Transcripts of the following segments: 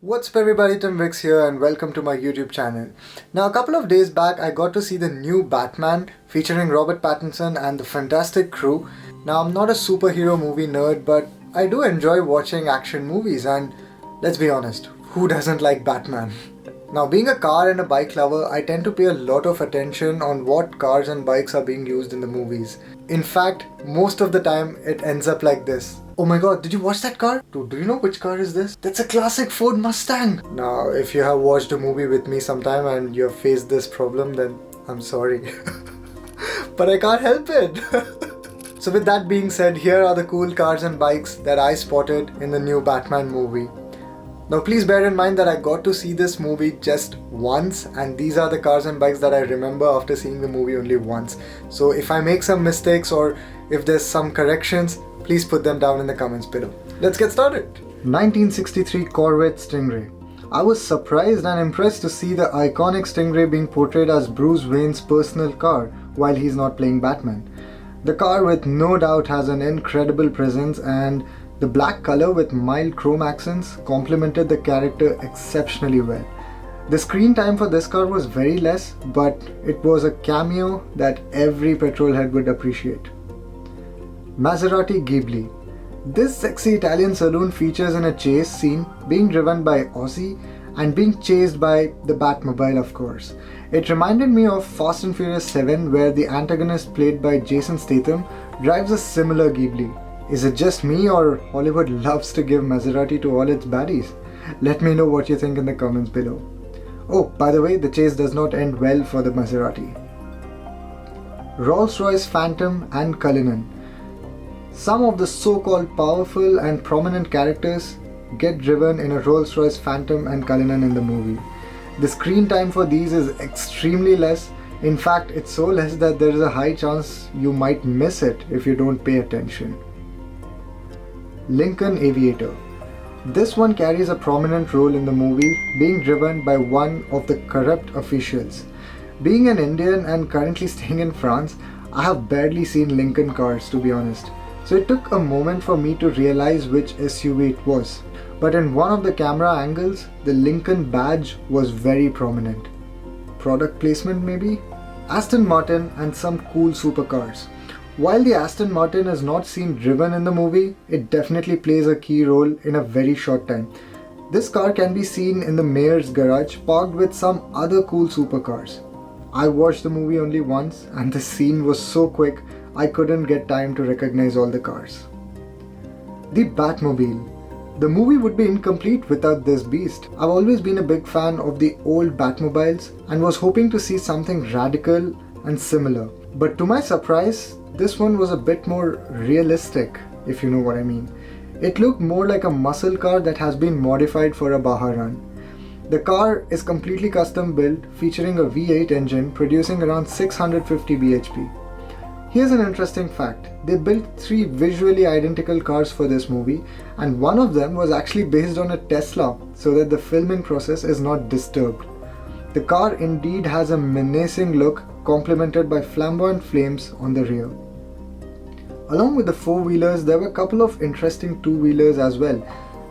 What's up everybody, Tim Vix here and welcome to my YouTube channel. Now a couple of days back I got to see the new Batman featuring Robert Pattinson and the fantastic crew. Now I'm not a superhero movie nerd, but I do enjoy watching action movies, and let's be honest, who doesn't like Batman? Now being a car and a bike lover, I tend to pay a lot of attention on what cars and bikes are being used in the movies. In fact, most of the time it ends up like this. Oh my god, did you watch that car? Dude, do you know which car is this? That's a classic Ford Mustang! Now, if you have watched a movie with me sometime and you have faced this problem, then I'm sorry. But I can't help it! So with that being said, here are the cool cars and bikes that I spotted in the new Batman movie. Now please bear in mind that I got to see this movie just once, and these are the cars and bikes that I remember after seeing the movie only once. So if I make some mistakes or if there's some corrections, please put them down in the comments below. Let's get started! 1963 Corvette Stingray. I was surprised and impressed to see the iconic Stingray being portrayed as Bruce Wayne's personal car while he's not playing Batman. The car with no doubt has an incredible presence, and the black color with mild chrome accents complemented the character exceptionally well. The screen time for this car was very less, but it was a cameo that every petrolhead would appreciate. Maserati Ghibli. This sexy Italian saloon features in a chase scene being driven by Ozzy and being chased by the Batmobile, of course. It reminded me of Fast and Furious 7, where the antagonist played by Jason Statham drives a similar Ghibli. Is it just me, or Hollywood loves to give Maserati to all its baddies? Let me know what you think in the comments below. Oh, by the way, the chase does not end well for the Maserati. Rolls-Royce Phantom and Cullinan. Some of the so-called powerful and prominent characters get driven in a Rolls-Royce Phantom and Cullinan in the movie. The screen time for these is extremely less. In fact, it's so less that there is a high chance you might miss it if you don't pay attention. Lincoln Aviator. This one carries a prominent role in the movie, being driven by one of the corrupt officials. Being an Indian and currently staying in France, I have barely seen Lincoln cars, to be honest. So it took a moment for me to realize which SUV it was. But in one of the camera angles, the Lincoln badge was very prominent. Product placement maybe? Aston Martin and some cool supercars. While the Aston Martin is not seen driven in the movie, it definitely plays a key role in a very short time. This car can be seen in the mayor's garage parked with some other cool supercars. I watched the movie only once and the scene was so quick I couldn't get time to recognize all the cars. The Batmobile. The movie would be incomplete without this beast. I've always been a big fan of the old Batmobiles and was hoping to see something radical and similar. But to my surprise, this one was a bit more realistic, if you know what I mean. It looked more like a muscle car that has been modified for a Baja run. The car is completely custom built, featuring a V8 engine producing around 650 bhp. Here's an interesting fact. They built 3 visually identical cars for this movie, and one of them was actually based on a Tesla so that the filming process is not disturbed. The car indeed has a menacing look, complemented by flamboyant flames on the rear. Along with the four-wheelers, there were a couple of interesting two-wheelers as well.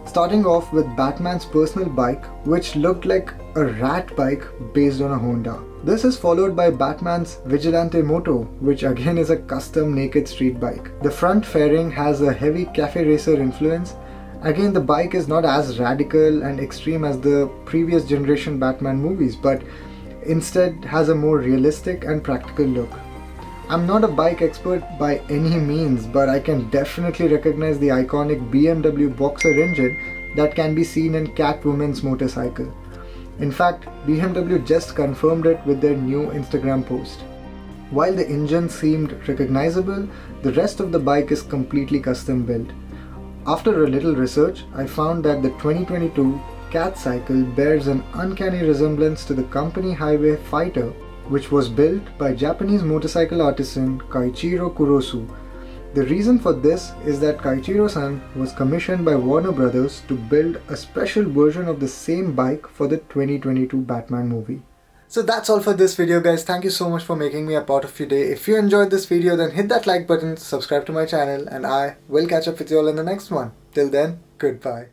Starting off with Batman's personal bike, which looked like a rat bike based on a Honda. This is followed by Batman's Vigilante Moto, which again is a custom naked street bike. The front fairing has a heavy cafe racer influence. Again, the bike is not as radical and extreme as the previous generation Batman movies, but instead has a more realistic and practical look. I'm not a bike expert by any means, but I can definitely recognize the iconic BMW Boxer engine that can be seen in Catwoman's motorcycle. In fact, BMW just confirmed it with their new Instagram post. While the engine seemed recognizable, the rest of the bike is completely custom built. After a little research, I found that the 2022 Cat cycle bears an uncanny resemblance to the company highway Fighter, which was built by Japanese motorcycle artisan Keiichiro Kurosu. The reason for this is that Keiichiro-san was commissioned by Warner Brothers to build a special version of the same bike for the 2022 Batman movie. So that's all for this video, guys. Thank you so much for making me a part of your day. If you enjoyed this video, then hit that like button, subscribe to my channel, and I will catch up with you all in the next one. Till then, goodbye.